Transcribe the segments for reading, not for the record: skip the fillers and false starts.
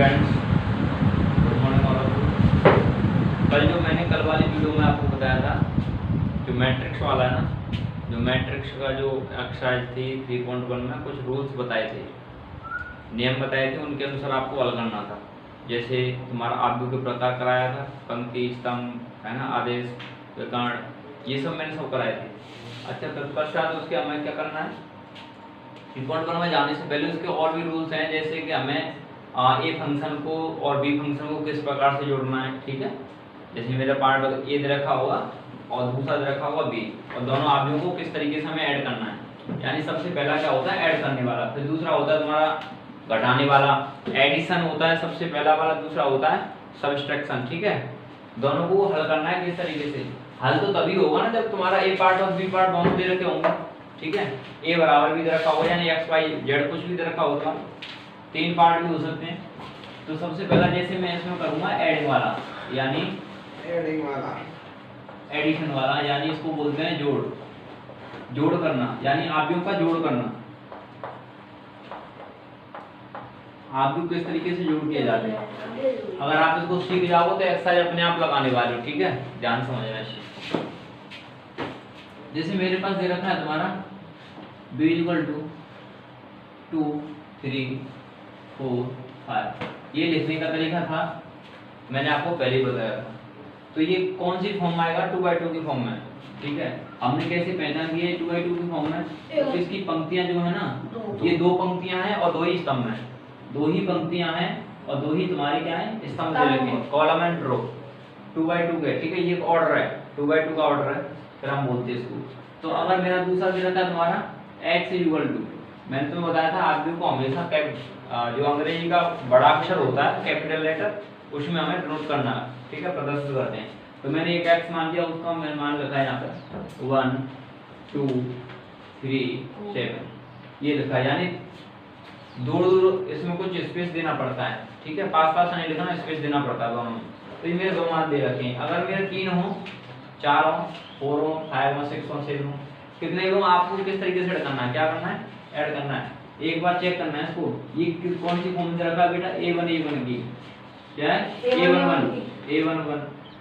Friends, good morning all of you. कल जो मैंने कल वाली वीडियो में आपको बताया था, जो मैट्रिक्स वाला है ना, जो मैट्रिक्स का जो एक्सरसाइज थी 3.1 में कुछ रूल्स बताए थे, नियम बताए थे, उनके अनुसार आपको हल करना था। जैसे तुम्हारा आव्यूह के प्रकार कराया था, पंक्ति, स्तंभ है ना, आदेश, विकर्ण, ये सब मैंने सब कराए थे। अच्छा, तत्पश्चात उसके हमें क्या करना है, 3.1 में जाने से पहले उसके और भी रूल्स हैं, जैसे कि हमें ए फंक्शन को और बी फंक्शन को किस प्रकार से जोड़ना है। ठीक है, जैसे मेरा पार्ट ए दे रखा होगा और दूसरा दे रखा होगा बी, और दोनों आव्यूहों को किस तरीके से हमें ऐड करना है। यानी सबसे पहला क्या होता है, ऐड करने वाला, फिर दूसरा होता है तुम्हारा घटाने वाला, एडिशन होता है सबसे पहला वाला, दूसरा होता है सब्सट्रैक्शन। ठीक है, दोनों को हल करना है किस तरीके से। हल तो तभी होगा ना जब तुम्हारा ए पार्ट और बी पार्ट दोनों दे रखे होंगे। ठीक है, ए बराबर भी दे रखा होगा, यानी एक्स वाई जेड कुछ भी दे रखा होगा, तीन पार्ट भी हो सकते हैं। तो सबसे पहला जैसे मैं इसमें करूंगा एडिंग वाला, यानी एडिंग वाला, एडिशन वाला, यानी इसको बोलते हैं जोड़, जोड़ करना, यानी आव्यूहों का जोड़ करना। आव्यूह किस तरीके से जोड़ किए जाते हैं, अगर आप इसको सीख जाओगे तो एक्सरसाइज अपने आप लगाने वाले हो। ठीक है, ध्यान समझना है। जैसे मेरे पास दे रखा है तुम्हारा b = 2, 3, 4, 5, ये लिखने का तरीका था, मैंने आपको पहले ही बताया था। तो ये कौन सी फॉर्म में आएगा, 2/2 की फॉर्म में। ठीक है, हमने कैसे पहचान किया है 2/2 की फॉर्म में, तो इसकी पंक्तियां जो है ना, ये दो पंक्तियां हैं और दो ही स्तंभ हैं, दो ही पंक्तियां हैं और दो ही तुम्हारी क्या है, स्तंभ दे रखे हैं, कॉलम एंड रो, 2/2 के। ठीक है, ये ऑर्डर है, 2/2 का ऑर्डर है, फिर हम बोलते हैं इसको। तो अगर मेरा दूसरा दे रखा है तुम्हारा x = 2, मैंने तुम्हें बताया था आव्यूह को हमेशा जो अंग्रेजी का बड़ा अक्षर होता है, कैपिटल लेटर, उसमें हमें डिनोट करना है। ठीक है, प्रदर्शित करते हैं। तो मैंने एक x मान दिया, उसका मैंने मान रखा है यहाँ पे 1, 2, 3, 7, ये लिखा है, यानी दूर इसमें कुछ स्पेस देना पड़ता है। ठीक है, पास पास नहीं लिखना, स्पेस देना पड़ता है दोनों में। तो ये मेरे दो मान दे रखे हैं। अगर मेरे 3 हो, 4 हो, 4 हो, 5 हो, 6 हो, 7 हो, कितने हो, आपको किस तरीके से ऐड करना है, क्या करना है, ऐड करना है। एक बार चेक करना है इसको, ये कौन सी फॉर्म से रखा है बेटा, A1 की, क्या है, A11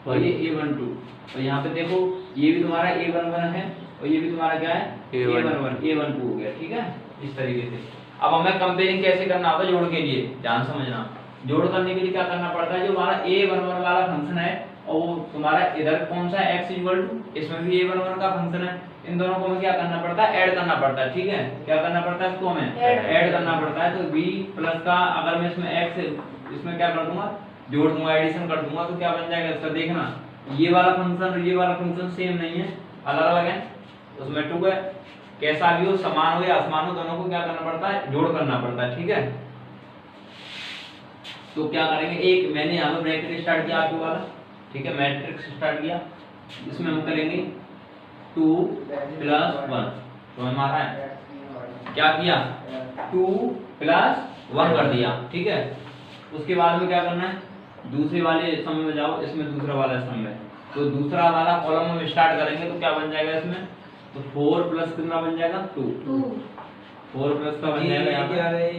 और ये A12, और यहाँ पे देखो ये भी तुम्हारा A11 है और ये भी तुम्हारा क्या है, A12 हो गया। ठीक है, इस तरीके से। अब हमें कंपेयरिंग कैसे करना होता है जोड़ के लिए, ध्यान समझना। जोड़ करने के लिए क्या करना पड़ता है, जो हमारा A11 वाला फंक्शन है और वो तुम्हारा इधर कौन सा x = इसमें भी A11 का फंक्शन है, इन दोनों को हमें क्या करना पड़ता है, ऐड करना पड़ता है। ठीक है, क्या करना पड़ता है, इसको हमें ऐड करना पड़ता है। तो b प्लस का अगर मैं इसमें x इसमें क्या कर दूंगा, जोड़ दूंगा, एडिशन कर दूंगा, तो क्या बन जाएगा इसका, देखना ये वाला फंक्शन और ये वाला फंक्शन सेम नहीं है, अलग अलग है, उसमें 2 है। कैसा भी हो, समान हो या असमान हो, दोनों को क्या करना पड़ता है, जोड़ करना पड़ता है। ठीक है, तो क्या करेंगे, एक मैंने यहाँ पे ब्रैकेट स्टार्ट किया आव्यूह वाला, ठीक है, मैट्रिक्स स्टार्ट किया, इसमें हम करेंगे 2 + 1, तो हमारा है क्या किया, 2 + 1 कर दिया। ठीक है, उसके बाद में क्या करना है, दूसरे वाले स्तंभ में जाओ, इसमें दूसरा वाला स्तंभ है, तो दूसरा वाला कॉलम में स्टार्ट करेंगे, तो क्या बन जाएगा इसमें, तो 4 + कितना बन जाएगा, 2, 4 + का बन जाएगा यहाँ पे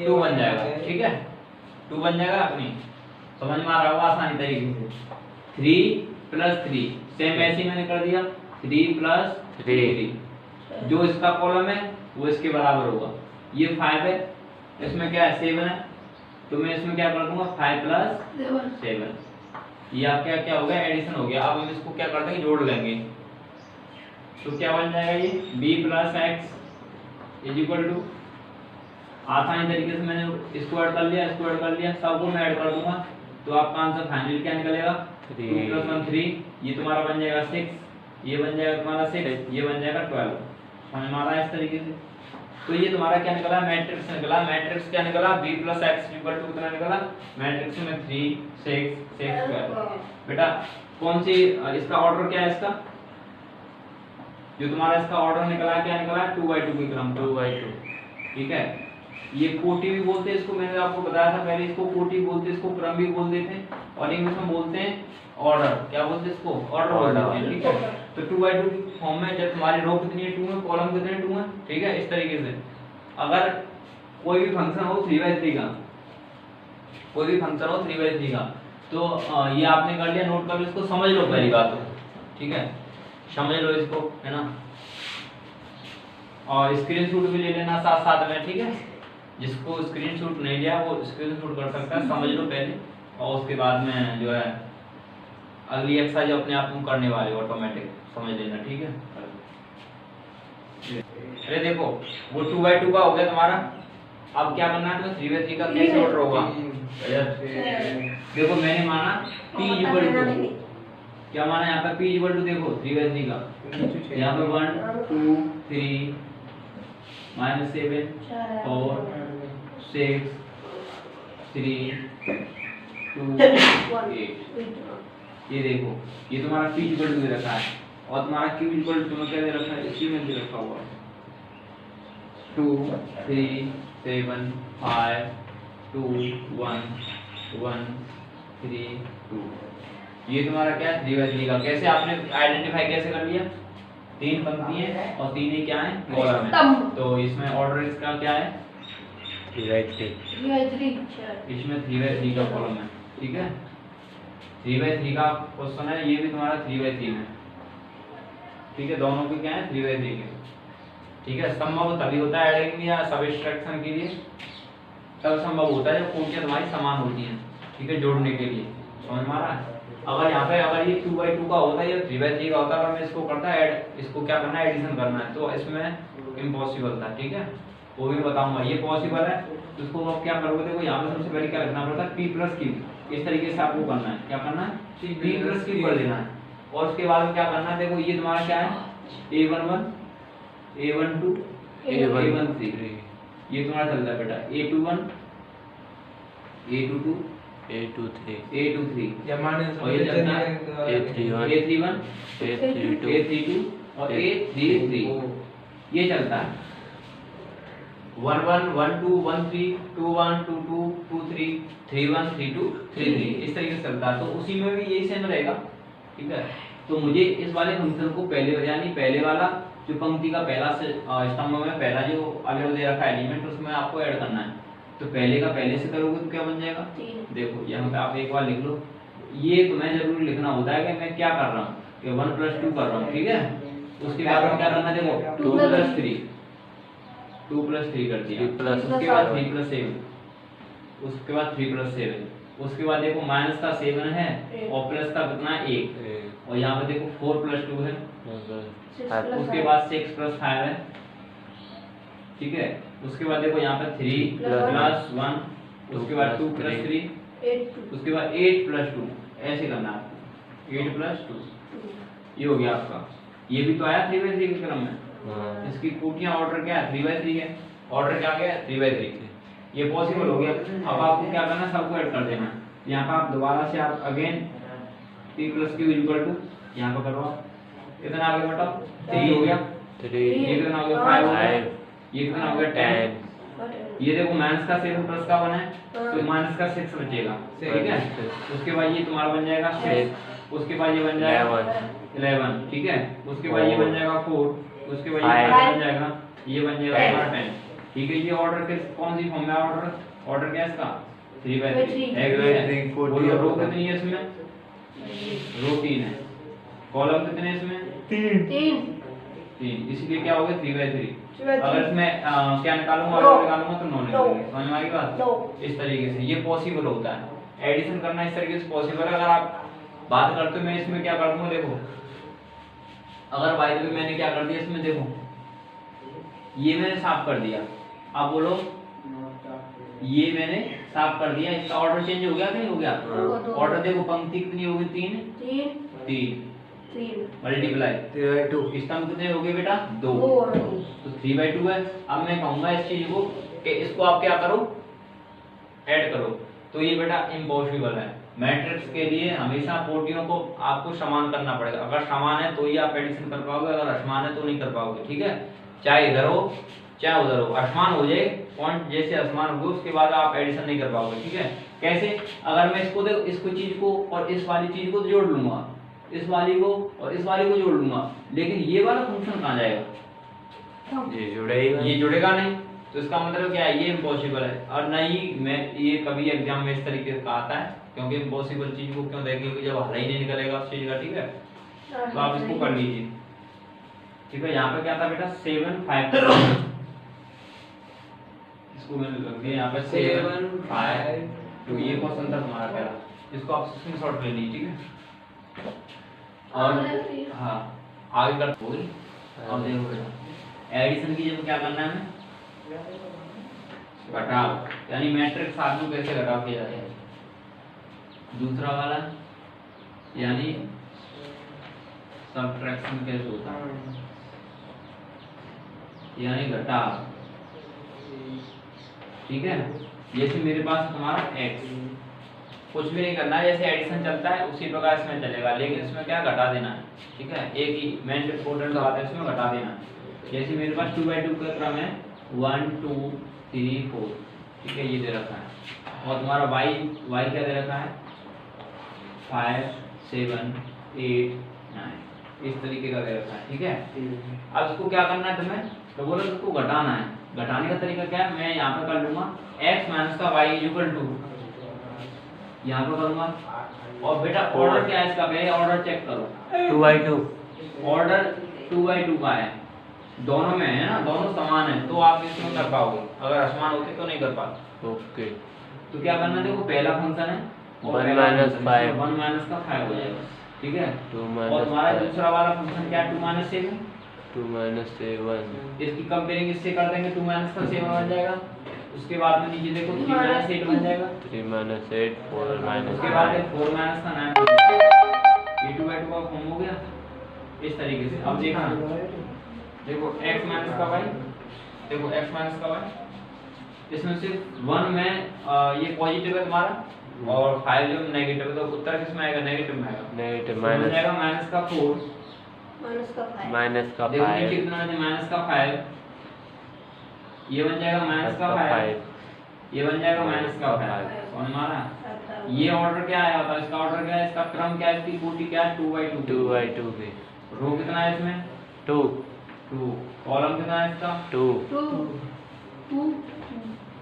2 बन जाएगा। ठीक है, 2 बन जाएगा, अपनी समझ में आ रहा होगा आसानी तरीके से। 3 + 3 सेम ऐसे मैंने कर दिया, 3 + 3, जो इसका कॉलम है वो इसके बराबर होगा। ये 5 है, इसमें क्या है, 7 है, तो मैं इसमें क्या कर दूंगा, 5 + 7, ये आपका क्या हो गया, एडिशन हो गया। अब हम इसको क्या करते हैं, जोड़ लेंगे, तो क्या बन जाएगा, ये b + x = आसानी तरीके से मैंने इसको ऐड कर लिया, इसको ऐड कर लिया, सबको मैं ऐड कर दूंगा, तो आपका आंसर फाइनली क्या निकलेगा, 2 + 1 3, ये तुम्हारा बन जाएगा 6, ये बन जाएगा तुम्हारा 6, ये बन जाएगा 12। समझ में आ रहा है इस तरीके से। तो ये तुम्हारा क्या निकला, मैट्रिक्स निकला। मैट्रिक्स क्या निकला, b + x = कितना निकला, मैट्रिक्स में 3, 6, 6, 12। बेटा कौन सी, इसका ऑर्डर क्या है, इसका जो तुम्हारा इसका ऑर्डर निकला, क्या निकला, 2/2 की क्रम, 2/2। ठीक है, ये कोटि भी बोलते हैं इसको, मैंने आपको बताया था पहले, इसको कोटि बोलते हैं, इसको क्रम भी बोल देते हैं, और इंग्लिश में बोलते हैं ऑर्डर, क्या बोलते हैं इसको, ऑर्डर बोलते हैं। ठीक है, तो 2/2 की फॉर्म में जब तुम्हारी रो कितनी है, 2 है, कॉलम कितने हैं, 2 है। ठीक है, इस तरीके से अगर कोई भी फंक्शन हो 3/3 का, कोई भी फंक्शन हो 3/3 का। तो ये आपने कर लिया, नोट कर लो, इसको समझ लो पहली बात तो, ठीक है, समझ लो इसको, है ना। और स्क्रीनशॉट भी ले लेना साथ साथ में, ठीक है। जिसको स्क्रीनशॉट नहीं लिया वो स्क्रीनशॉट कर सकता है, समझ लो पहले, और उसके बाद में जो है अगली एक्सरसाइज अपने आप तुम करने वाले ऑटोमेटिक, समझ लेना, ठीक है। अरे देखो वो 2/2 का हो गया तुम्हारा, अब क्या करना है, तो 3/3 का कैसे ऑर्डर होगा। देखो मैंने माना p = क्या माना यहाँ पे, p = देखो 3/3 का, यहाँ पे 1 2 3 -7 4 6 3 2 8। ये देखो ये तुम्हारा p = दे रखा है, और तुम्हारा q = तुम्हें क्या दे रखा है, इसी में दे रखा हुआ है 2 3 7 5 2 1 1 3 2। ये तुम्हारा क्या है, 3/3 का। कैसे आपने आइडेंटिफाई कैसे कर लिया, 3 पंक्ति है और 3 ही क्या है, कॉलम है, तो इसमें ऑर्डर इसका क्या है 3/3, इसमें 3/3 का कॉलम है, ठीक है। 3/3 का क्वेश्चन है, ये भी तुम्हारा 3/3 है, ठीक है, दोनों के क्या है 3/3 के, ठीक है। संभव तभी होता है एडिंग या सबट्रैक्शन के लिए, तब संभव होता है जब कोटियां तुम्हारी समान होती हैं, ठीक है, जोड़ने के लिए, समझ में आ रहा है। अगर यहाँ पे अगर ये 2/2 का होता है, ये 3/3 का होता है, अगर मैं इसको करता ऐड, इसको क्या करना है, एडिशन करना है, तो इसमें इम्पॉसिबल था, ठीक है, वो भी बताऊंगा। ये पॉसिबल है, तो इसको आप क्या करोगे, देखो यहाँ पे सबसे पहले क्या रखना पड़ता है, p + q, इस तरीके से आपको करना है, क्या करना है, p + q कर देना है, और उसके बाद में क्या करना है, देखो ये तुम्हारा क्या है, a11 a12 a13, ये तुम्हारा चलता है बेटा, a21 a22 a23, और ये चलता है a31 a32 और a33, ये चलता है 11 12 13 21 22 23 31 32 33, इस तरीके से चलता है। तो उसी में भी यही सेम रहेगा, ठीक है। तो मुझे इस वाले फंक्शन को पहले, यानी पहले वाला जो पंक्ति का पहला से स्तंभ में पहला जो अवयव दे रखा है एलिमेंट, उसमें आपको ऐड करना है। तो पहले का पहले से करोगे तो क्या बन जाएगा, देखो यहाँ पे आप एक बार लिख लो, ये तुम्हें जरूर लिखना होता है कि मैं क्या कर रहा हूँ, कि 1 + 2 कर रहा हूँ, ठीक है। उसके बाद में क्या करना है, देखो 2 + 3 कर दिया, उसके बाद 3 + 7, उसके बाद 3 + 7, उसके बाद देखो माइनस का 7 है और प्लस का कितना है 1, और यहाँ पे देखो 4 + 2 है, उसके बाद 6 + 5 है, ठीक है। उसके बाद देखो यहाँ पे 3 + 1, उसके बाद 2 + 3, उसके बाद 8 + 2, ऐसे करना है आपको, 8 + 2, ये हो गया आपका। ये भी तो आया 3/3 के क्रम में, इसकी कोटियां ऑर्डर क्या है 3/3 है, ऑर्डर क्या गया 3/3, ये पॉसिबल हो गया। अब आपको क्या करना है, सबको ऐड कर देना है। यहाँ पर आप दोबारा से आप अगेन p + q = यहाँ पर करो, कितना आगे बताओ, 3 हो गया, 3 ये कितना हो गया 5 हो गया, ये कितना हो गया 10, ये देखो माइनस का 7 प्लस का 1 है, तो माइनस का 6 बचेगा, ठीक है। उसके बाद ये तुम्हारा बन जाएगा 6, उसके बाद ये बन जाएगा 11, ठीक है। उसके बाद ये बन जाएगा 4, उसके बाद ये बन जाएगा, ये बन जाएगा हमारा 10, ठीक है। ये ऑर्डर किस कौन सी फॉर्म में ऑर्डर क्या है इसका 3/3। बोलो रो कितनी है इसमें, रो 3 है, कॉलम कितने हैं इसमें 3, इसलिए क्या हो गया 3/3। अगर इसमें क्या निकालूंगा, ऑर्डर निकालूंगा तो 9 निकलेंगे, समझ में आ गई बात। इस तरीके से ये पॉसिबल होता है, एडिशन करना इस तरीके से पॉसिबल है। अगर आप बात करते हो, मैं इसमें क्या कर दूंगा, देखो अगर बाय द वे मैंने क्या कर दिया इसमें, देखो ये मैंने साफ कर दिया, अब बोलो ये मैंने साफ कर दिया, इसका ऑर्डर चेंज हो गया कि नहीं हो गया, ऑर्डर देखो पंक्ति कितनी होगी 3 मल्टीप्लाई 3/2, स्तंभ कितने हो गए बेटा 2, तो 3/2 है। अब मैं कहूंगा इस चीज को कि इसको आप क्या करो ऐड करो, तो ये बेटा इम्पॉसिबल है। मैट्रिक्स के लिए हमेशा कोटियों को आपको समान करना पड़ेगा, अगर समान है तो ही आप एडिशन कर पाओगे, अगर असमान है तो नहीं कर पाओगे, ठीक है। चाहे इधर हो चाहे उधर हो, असमान हो जाए पॉइंट जैसे असमान हो उसके बाद आप एडिशन नहीं कर पाओगे, ठीक है। कैसे, अगर मैं इसको देखो इसको चीज को और इस वाली चीज को जोड़ लूंगा, इस वाली को और इस वाली को जोड़ लूंगा, लेकिन ये वाला फंक्शन कहाँ जाएगा, ये जुड़ेगा नहीं, तो इसका मतलब क्या है, ये इम्पॉसिबल है। और नहीं मैं ये कभी एग्जाम में इस तरीके का आता है, क्योंकि इम्पॉसिबल चीज को क्यों देखेंगे जब हल ही नहीं निकलेगा उस चीज का। ठीक है, तो आप इसको कर लीजिए। ठीक है, यहाँ पे क्या था बेटा 7 5 इसको मैंने लग दिया यहाँ पे 7 5 2। ये क्वेश्चन था तुम्हारा पहला, इसको आप स्क्रीनशॉट ले लीजिए। ठीक है, और हाँ आगे कर होगी। और देखो बेटा एडिशन की जब क्या करना है हमें, घटाव, यानी मैट्रिक्स साथ में कैसे घटाव किया जाता है। दूसरा वाला यानी सबट्रैक्शन कैसे होता है, यानी घटाव। ठीक है, जैसे मेरे पास तुम्हारा x, कुछ भी नहीं करना है, जैसे एडिशन चलता है उसी प्रकार इसमें चलेगा, लेकिन इसमें क्या घटा देना है। ठीक है, एक ही मेन इंपॉर्टेंट बात है, इसमें घटा देना है। जैसे मेरे पास 2/2 का क्रम है 1 2 3 4। ठीक है, ये दे रखा है। और तुम्हारा y क्या दे रखा है 5 7 8 9, इस तरीके का दे रखा है। ठीक है, अब इसको क्या करना है तुम्हें, तो बोलो इसको घटाना है। घटाने का तरीका क्या है, मैं यहाँ पे कर लूंगा x माइनस का y इक्वल टू, यहाँ पे करूंगा। और बेटा ऑर्डर क्या है इसका, पहले ऑर्डर चेक करो 2/2, ऑर्डर 2/2 का है, दोनों में है ना, दोनों समान है, तो आप इसमें कर पाओगे। अगर असमान होते तो नहीं कर पाते। ओके। तो क्या करना, देखो पहला फंक्शन है 1 माइनस 5, 1 माइनस का 5 हो जाएगा। ठीक है, 2 और माइनस तुम्हारा दूसरा वाला फंक्शन क्या है 2 माइनस 7। 2 माइनस 7, इसकी कंपेयरिंग इससे कर देंगे, 2 माइनस का 7 बन जाएगा। उसके बाद में नीचे देखो 3 माइनस 8 बन जाएगा। 3 माइनस 8, 4 माइनस उसके बाद 4 माइनस का 9 बन जाएगा। ये 2/2 का फॉर्म हो गया इस तरीके से। अब देखना, देखो x माइनस का y, देखो x माइनस का y, इसमें सिर्फ 1 में ये पॉजिटिव है तुम्हारा और 5 जो नेगेटिव है, तो उत्तर किस में आएगा, नेगेटिव में आएगा। नेगेटिव बन माइनस जाएगा माइनस का 4, माइनस का देखो नीचे 5, कितना है माइनस का 5, ये बन जाएगा माइनस का 5, ये बन जाएगा माइनस का 5। समझ में आ रहा है? ये ऑर्डर क्या आया होता है, इसका ऑर्डर क्या है, इसका क्रम क्या है, इसकी कोटि क्या है 2/2। 2/2 की रो कितना है इसमें 2, 2, कॉलम कितना है इसका 2,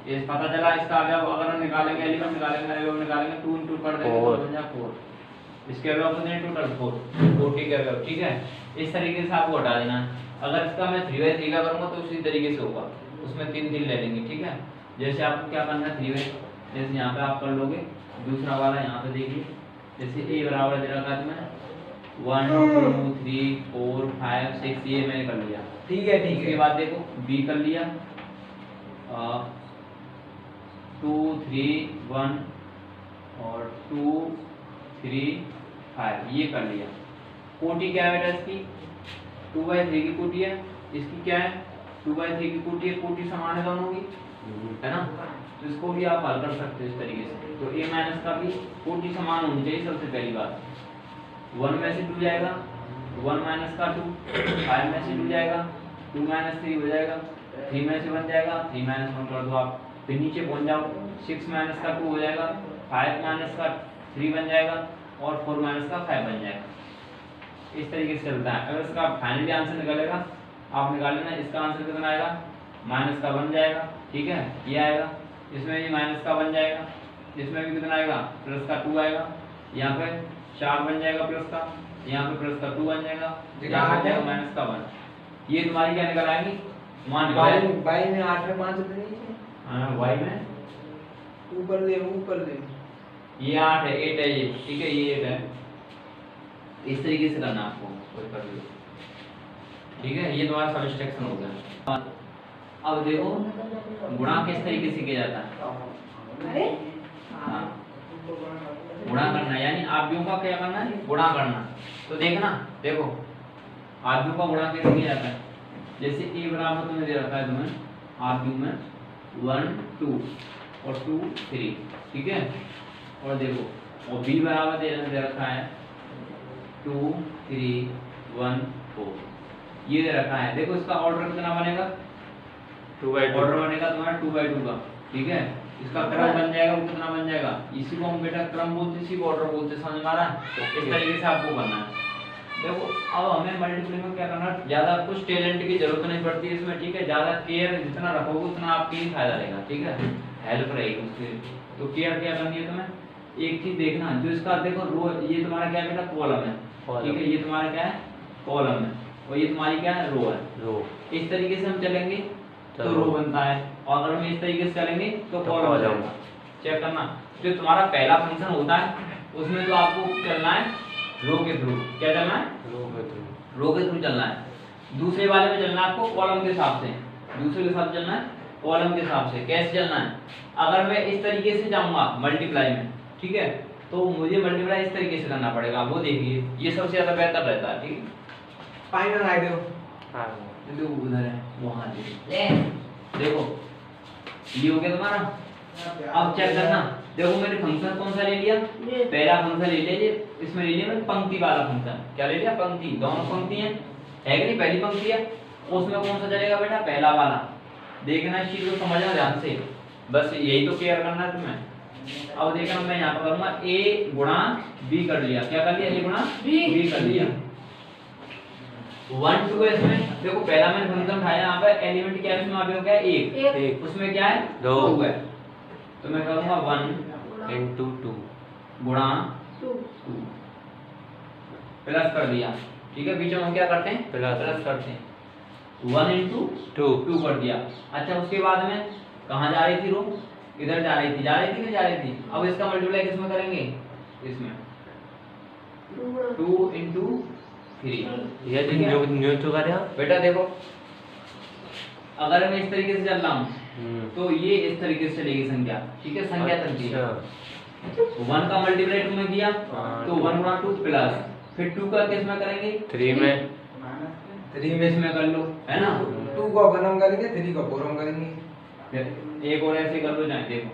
ये पता चला। इसका अगर हम निकालेंगे एलिमेंट निकालेंगे 2 इंटू कर देंगे तो बन जाएगा 4। इसके अलावा तो नहीं टोटल 4 कोटि के अलावा। ठीक है, इस तरीके से आपको हटा देना है। अगर इसका मैं 3/3 का करूंगा तो उसी तरीके से होगा, उसमें 3 3 ले लेंगे। ठीक है, जैसे आपको क्या करना है 3/, जैसे यहाँ पे आप कर लोगे। दूसरा वाला यहाँ पे देखिए, जैसे a बराबर दे रखा है तुम्हें 1 2 3 4 5 6, ये मैंने कर लिया। ठीक है, इसके बाद देखो b कर लिया 2 3 1 और 2 3 5, ये कर लिया। कोटि क्या है बेटा इसकी 2/3 की कोटि है, इसकी क्या है 2/3 की कोटि है, कोटि समान है दोनों की, है ना। तो इसको भी आप हल कर सकते हो इस तरीके से। तो a माइनस का भी कोटि समान होनी चाहिए सबसे पहली बात। 1 में से 2 जाएगा, 1 माइनस का 2, 5 में से 2 जाएगा, 2 माइनस 3 हो जाएगा, 3 में से 1 जाएगा, 3 माइनस 1 कर दो आप, फिर नीचे पहुंच जाओ 6 माइनस का 2 हो जाएगा, 5 माइनस का 3 बन जाएगा और 4 माइनस का 5 बन जाएगा। इस तरीके से चलता है। अगर इसका फाइनली आंसर निकलेगा, आप निकाल लेना, इसका आंसर कितना आएगा माइनस का 1 जाएगा। ठीक है, ये आएगा, इसमें भी माइनस का 1 जाएगा, इसमें भी कितना आएगा प्लस का 2 आएगा, यहाँ पे 4 बन जाएगा प्लस का, यहाँ पे प्लस का 2 बन जाएगा, यहाँ पे जाएगा माइनस का 1। ये तुम्हारी क्या निकल आएगी मान बाई में 8 में 5 होते नहीं है। हां y में ऊपर ले ये 8 है 8 है ये। ठीक है, ये 8 है। इस तरीके से करना आपको कोई कर लो। ठीक है, ये तुम्हारा सबट्रैक्शन हो गया। अब देखो गुणा किस तरीके से किया जाता है। हाँ, गुणा करना, यानी आव्यूहों का क्या करना है गुणा करना। तो देखना, देखो आव्यूह का गुणा कैसे किया जाता है। जैसे a बराबर तुम्हें दे रखा है, तुम्हें आव्यूह में 1 2 और 2 3। ठीक है, और देखो और b बराबर दे रखा है 2 3 1 4, ये दे रखा है। देखो इसका ऑर्डर कितना बनेगा 2/2, ऑर्डर बनेगा तुम्हारा 2/2 का। ठीक है, इसका क्रम बन जाएगा, वो कितना बन जाएगा, इसी को हम बेटा क्रम बोलते, इसी को ऑर्डर बोलते। समझ में आ रहा है? इस तरीके से आपको करना है। देखो अब हमें मल्टीप्लाई में क्या करना, ज्यादा कुछ टैलेंट की जरूरत नहीं पड़ती है इसमें, ठीक है। ज्यादा केयर जितना रखोगे उतना आपके ही फायदा रहेगा, ठीक है, हेल्प रहेगी उससे। तो केयर क्या करनी है तुम्हें, एक चीज देखना, जो इसका देखो रो, ये तुम्हारा क्या बेटा कॉलम है, ठीक है, ये तुम्हारा क्या है कॉलम है, और ये तुम्हारी क्या है रो है। रो इस तरीके से हम चलेंगे तो रो बनता है, और अगर हम इस तरीके से चलेंगे तो तो कॉलम column। बनेगा। चेक करना, जो तुम्हारा पहला फंक्शन होता है उसमें तो आपको चलना है रो के थ्रू, क्या चलना है रो के थ्रू। रो के थ्रू चलना है। दूसरे वाले में चलना है आपको कॉलम के हिसाब से, दूसरे के साथ चलना है कॉलम के हिसाब से। कैसे चलना है, अगर मैं इस तरीके से जाऊंगा मल्टीप्लाई में, ठीक है, तो मुझे मल्टीप्लाई इस तरीके से करना पड़ेगा, वो देखिए ये सबसे ज्यादा बेहतर रहता है, ठीक है। पाई में लाई दो। हाँ जो उधर है वहां देखो, ये हो गया तुम्हारा। अब चेक करना, देखो मैंने फंक्शन कौन सा ले लिया, पहला फंक्शन ले लिया, इसमें ले लिया मैंने पंक्ति वाला फंक्शन। क्या ले लिया, पंक्ति, दोनों पंक्ति है कि नहीं, पहली पंक्ति है, उसमें कौन सा चलेगा बेटा, पहला वाला। देखना इस चीज को समझना ध्यान से, बस यही तो केयर करना है तुम्हें। अब देखना मैं यहाँ पर करूंगा a गुणा b कर लिया, क्या कर लिया, a गुणा b कर लिया। 1 2 इसमें देखो पहला मैंने फंक्शन उठाया, यहाँ पे एलिमेंट क्या है इसमें, अभी हो गया 1, उसमें क्या है 2 है, तो मैं करूंगा 1 into 2 गुणा 2 प्लस कर दिया, ठीक है। बीच में हम क्या करते हैं, प्लस करते हैं। 1 into 2 कर दिया। अच्छा उसके बाद में कहाँ जा रही थी रो, इधर जा रही थी, नहीं जा रही थी। अब इसका मल्टीप्लाई किसमें करेंगे, इसमें 2 into 3। ये न्यू तो कर यहाँ बेटा देखो, अगर मैं इस तरीके से चल रहा हूँ तो ये इस तरीके से चलेगी संख्या, ठीक है, संख्या चलती है। 1 का मल्टीप्लाई 2 में किया तो 1 गुणा 2 प्लस, फिर 2 का किस में करेंगे, 3 में, 3 में इसमें कर लो, है ना। 2 को अपन हम करेंगे, 3 को फोर हम करेंगे। एक और ऐसे कर लो, जाए देखो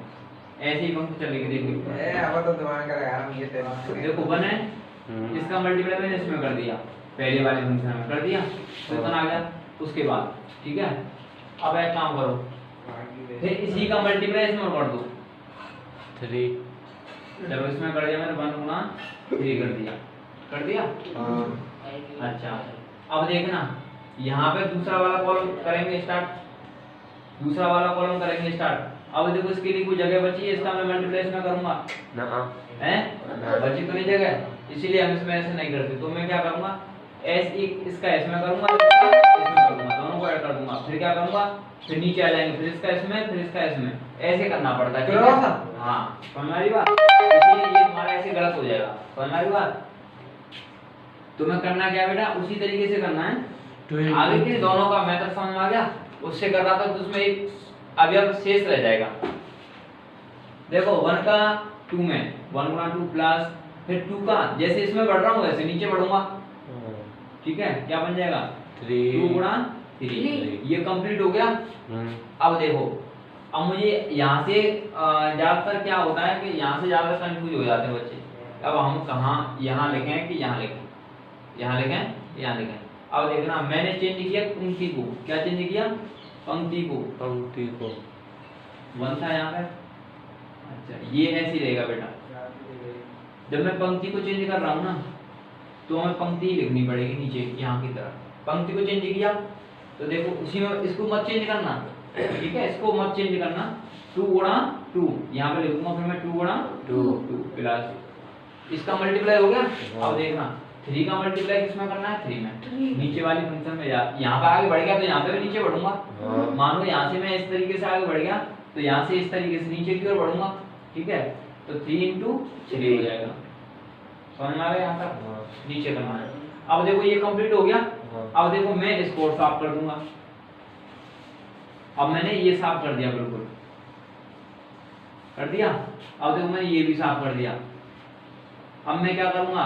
ऐसे ही पंक्ति चलेगी, देखो अब तो दिमाग का लगा रहा हूं, ये देखो 1 है, इसका मल्टीप्लाई मैंने इसमें कर दिया, पहले वाले फंक्शन में कर दिया, तो इतना आ गया। उसके बाद ठीक है, अब एक काम करो, फिर इसी का मल्टीप्लाई इसमें कर दो, 3 चलो इसमें कर दिया मैंने 1 गुणा 3 कर दिया। हाँ अच्छा अब देखना, यहाँ पे दूसरा वाला कॉलम करेंगे स्टार्ट, दूसरा वाला कॉलम करेंगे स्टार्ट। अब देखो इसके लिए कोई जगह बची है, इसका मैं मल्टीप्लाई इसमें करूंगा ना हैं, बची तो नहीं जगह, इसीलिए हम इसमें ऐसे नहीं करते। तो मैं क्या करूंगा, इसका इसमें करूंगा, इसमें करूंगा, दोनों को ऐड कर दूंगा, फिर क्या करूंगा, फिर नीचे आ जाएंगे, फिर इसका इसमें, फिर इसका इसमें, ऐसे करना पड़ता है, ठीक है। हाँ समझ में आ रही बात, इसीलिए ये तुम्हारा ऐसे गलत हो जाएगा, समझ में आ रही बात। तुम्हें करना क्या बेटा, उसी तरीके से करना है, आगे के दोनों का मेथड समझ में आ गया, उससे कर रहा था तो उसमें एक अवयव शेष रह जाएगा। देखो 1 का 2 में 1 गुणा 2 प्लस, फिर 2 का जैसे इसमें बढ़ रहा हूँ वैसे नीचे बढ़ूंगा, ठीक है, क्या बन जाएगा 2 गुणा 3, ये कंप्लीट हो गया। अब देखो, अब मुझे यहाँ से ज्यादातर क्या होता है कि यहाँ से ज्यादा कंफ्यूज हो जाते हैं बच्चे। अब हम कहाँ यहाँ लिखें कि यहाँ लिखें, यहाँ लिखें, यहाँ लिखें। अब देखना मैंने चेंज किया पंक्ति को, क्या चेंज किया, पंक्ति को 1 था यहाँ पे। अच्छा ये ऐसे ही रहेगा बेटा, जब मैं पंक्ति को चेंज कर रहा हूँ ना तो हमें पंक्ति ही लिखनी पड़ेगी नीचे यहाँ की तरफ। पंक्ति को चेंज किया तो देखो उसी में, इसको मत चेंज करना, ठीक है, इसको मत चेंज करना। 2 गुणा 2 यहाँ पे लिखूंगा, फिर मैं 2 गुणा 2 प्लस इसका मल्टीप्लाई हो गया। अब देखना 3 का मल्टीप्लाई किसमें करना है, 3 में, नीचे वाली फंक्शन में। यहाँ पे आगे बढ़ गया तो यहाँ पे भी नीचे बढ़ूंगा। मानो यहाँ से मैं इस तरीके से आगे बढ़ गया तो यहाँ से इस तरीके से नीचे की ओर बढ़ूंगा, ठीक है। तो 3 into 3 हो जाएगा, समझ में आ गया, यहाँ तक नीचे करना है। अब देखो ये कंप्लीट हो गया। अब देखो मैं इसको साफ कर दूंगा, अब मैंने ये साफ कर दिया, बिल्कुल कर दिया। अब देखो मैंने ये भी साफ कर दिया। अब मैं क्या करूंगा,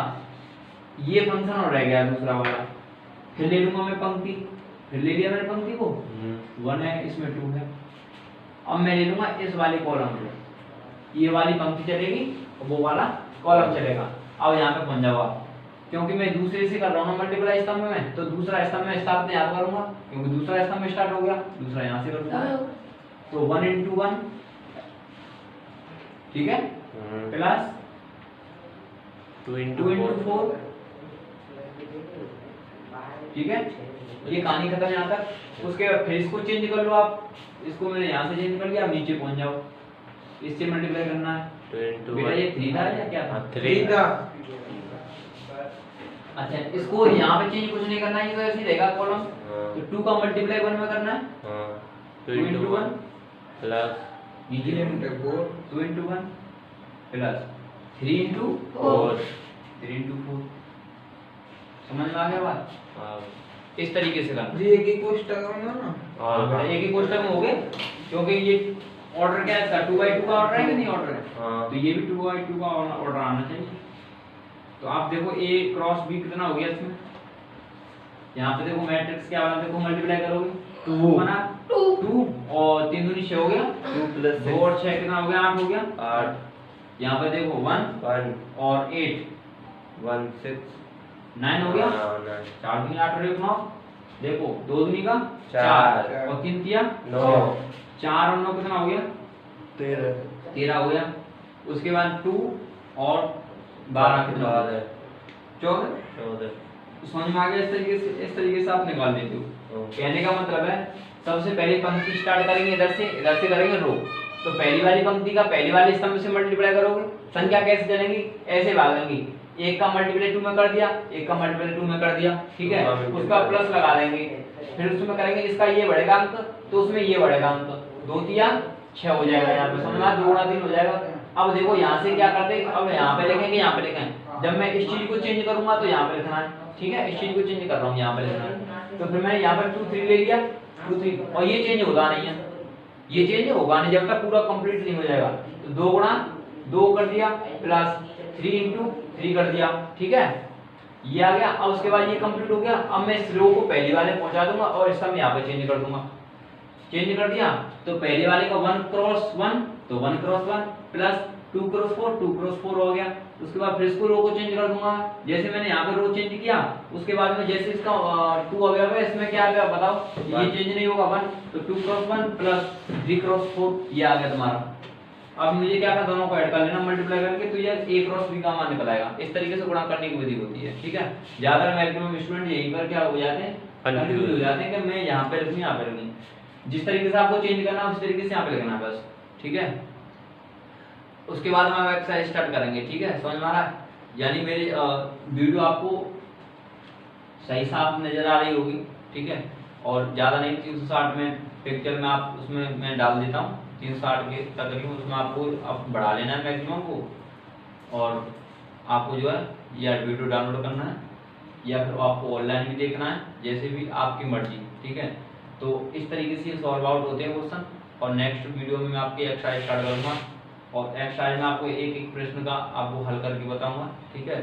ये फंक्शन और रह गया दूसरा वाला, फिर ले लूंगा मैं पंक्ति, फिर ले लिया मैंने पंक्ति को, 1 है इसमें 2 है। अब मैं ले लूंगा इस वाले कॉलम को, ये वाली पंक्ति चलेगी और वो वाला कॉलम चलेगा। अब यहाँ पे पहुंच जाओ, क्योंकि मैं दूसरे से कर रहा हूँ मल्टीप्लाई स्तंभ में, तो दूसरा स्तंभ में स्टार्ट याद करूंगा, क्योंकि दूसरा स्तंभ में स्टार्ट हो गया, दूसरा यहाँ से करूंगा। तो 1 into 1, ठीक है, प्लस 2 into 4 ठीक है, ये कहानी खत्म यहाँ तक। उसके बाद फिर इसको चेंज कर लो आप, इसको मैंने यहाँ से चेंज कर लिया, आप नीचे पहुंच जाओ, इससे मल्टीप्लाई करना है। 2 into बेटा 1 ये 3 था या क्या था? हाँ, 3 3 था। अच्छा, इसको यहाँ पे चेंज कुछ नहीं करना है, ये तो ऐसे ही रहेगा कॉलम। हाँ। तो 2 का मल्टीप्लाई 1 में करना है, हाँ 2 into 1 प्लस नीचे 3 into 4 2 into 1 plus 3 into 4 3 into 4। समझ में आ गया बात? हाँ इस तरीके से करना। जी एक ही कोष्टक होगा ना। बेटा एक ही कोष्टक में हो गए, क्योंकि ये ऑर्डर क्या है इसका, 2/2 का ऑर्डर है कि नहीं ऑर्डर है? हाँ। तो ये भी 2/2 का ऑर्डर आना चाहिए। तो आप देखो A क्रॉस B कितना हो गया इसमें, यहाँ पे देखो मैट्रिक्स क्या बना, देखो मल्टीप्लाई करोगे 2 बना 2 और 3 दूनी 6 हो गया, 2 plus 2 और 6 कितना हो गया, 8 हो गया। 8 यहाँ पे देखो 1 1 और 8 1 6 9 हो गया, 9 4 दूनी 8 और 1 9। देखो 2 दूनी का 4 4 और 3 तिया 9 4 और 9 कितना हो गया, 13 हो गया। उसके बाद 2 और 12 कितना हो गया, 14। समझ में आ गया? इस तरीके से आप निकाल देते हो। कहने का मतलब है सबसे पहले पंक्ति स्टार्ट करेंगे इधर से करेंगे रो। तो पहली वाली पंक्ति का पहली वाले स्तंभ से मल्टीप्लाई करोगे, संख्या कैसे चलेंगी, ऐसे भागेंगी। 1 का मल्टीप्लाई 2 में कर दिया, 1 का मल्टीप्लाई 2 में कर दिया, ठीक है, उसका प्लस लगा देंगे। फिर उसमें करेंगे इसका ये बढ़ेगा अंक तो उसमें ये बढ़ेगा अंक, 2 तिया 6 हो जाएगा। यहाँ पे समझ में 2 गुणा 3 हो जाएगा। अब देखो यहाँ से क्या करते हैं, अब यहाँ पे लिखेंगे, यहाँ पे लिखेंगे। जब मैं इस चीज को चेंज करूंगा तो यहाँ पे लिखना है, ठीक है, इस चीज को चेंज कर रहा हूँ, यहाँ पे लिखना है। तो फिर मैंने यहाँ पर 2 3 ले लिया, 2 3, और ये चेंज होगा नहीं है, ये चेंज होगा नहीं जब तक पूरा कंप्लीट नहीं हो जाएगा। तो 2 गुणा 2 कर दिया प्लस 3 into 3 कर दिया, ठीक है, ये आ गया। अब उसके बाद ये कंप्लीट हो गया। अब मैं इस रो को पहली वाले पहुंचा दूंगा और इसका मैं यहाँ पे चेंज कर दूंगा। चेंज कर दिया तो पहले वाले का 1 क्रॉस 1 तो 1 क्रॉस 1 प्लस 2 क्रॉस 4 2 क्रॉस 4 हो गया। उसके बाद फिर इसको रो को चेंज कर दूंगा, जैसे मैंने यहाँ पे रो चेंज किया। उसके बाद में जैसे इसका 2 आ गया, इसमें क्या आ गया बताओ, ये चेंज नहीं होगा 1, तो 2 क्रॉस 1 प्लस 3 क्रॉस 4 ये आ गया तुम्हारा। अब मुझे क्या करना, दोनों को ऐड कर लेना मल्टीप्लाई करके, तो ये a क्रॉस b का मान निकल आएगा। इस तरीके से गुणा करने की विधि होती है, ठीक है। ज्यादा मैक्सिमम स्टूडेंट यही पर क्या हो जाते हैं, कंफ्यूज हो जाते हैं कि मैं यहाँ पे लिखूं यहाँ पे लिखूं। जिस तरीके से आपको चेंज करना है उस तरीके से यहाँ पे लिखना है बस, ठीक है। उसके बाद हम एक्सरसाइज स्टार्ट करेंगे, ठीक है, समझ में आ रहा है? यानी मेरी वीडियो आपको सही साफ नजर आ रही होगी, ठीक है। और ज्यादा नहीं, 360 में पिक्चर में आप उसमें मैं डाल देता हूँ 360 के तकरीबन, उसमें आपको अब बढ़ा लेना है मैक्सिमम को, और आपको जो है या वीडियो डाउनलोड करना है या फिर आपको ऑनलाइन भी देखना है, जैसे भी आपकी मर्जी, ठीक है। तो इस तरीके से सॉल्व आउट होते हैं क्वेश्चन। और नेक्स्ट वीडियो में मैं आपकी एक्सरसाइज स्टार्ट करूँगा, और एक्सरसाइज में आपको एक एक प्रश्न का आपको हल करके बताऊँगा, ठीक है।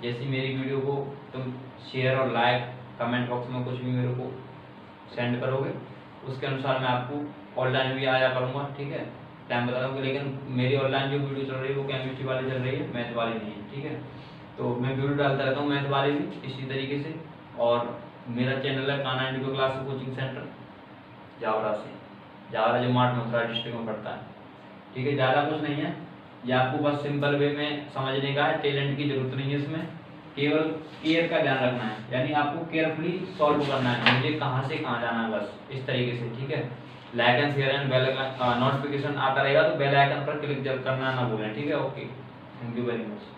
जैसे मेरी वीडियो को तुम शेयर और लाइक कमेंट बॉक्स में कुछ भी मेरे को सेंड करोगे, उसके अनुसार मैं आपको ऑनलाइन भी आया करूँगा, ठीक है, टाइम बता दूँगा। लेकिन मेरी ऑनलाइन जो वीडियो चल रही है वो केमिस्ट्री वाली चल रही है, मैथ वाली नहीं है, ठीक है। तो मैं वीडियो डालता रहता हूँ मैथ वाले भी इसी तरीके से। और मेरा चैनल है Kanha Indigo class coaching centre Jaora से, जावरा जो मार्ट मथुरा डिस्ट्रिक्ट में पड़ता है, ठीक है। ज़्यादा कुछ नहीं है, ये आपको बस सिंपल वे में समझने का है, टैलेंट की जरूरत नहीं है इसमें, केवल केयर का ध्यान रखना है। यानी आपको केयरफुली सॉल्व करना है, मुझे कहाँ से कहाँ जाना है, बस इस तरीके से, ठीक है। Like and share and bell notification आता रहेगा तो बेल आइकन पर क्लिक करना ना भूलें, ठीक है। Okay, thank you very much.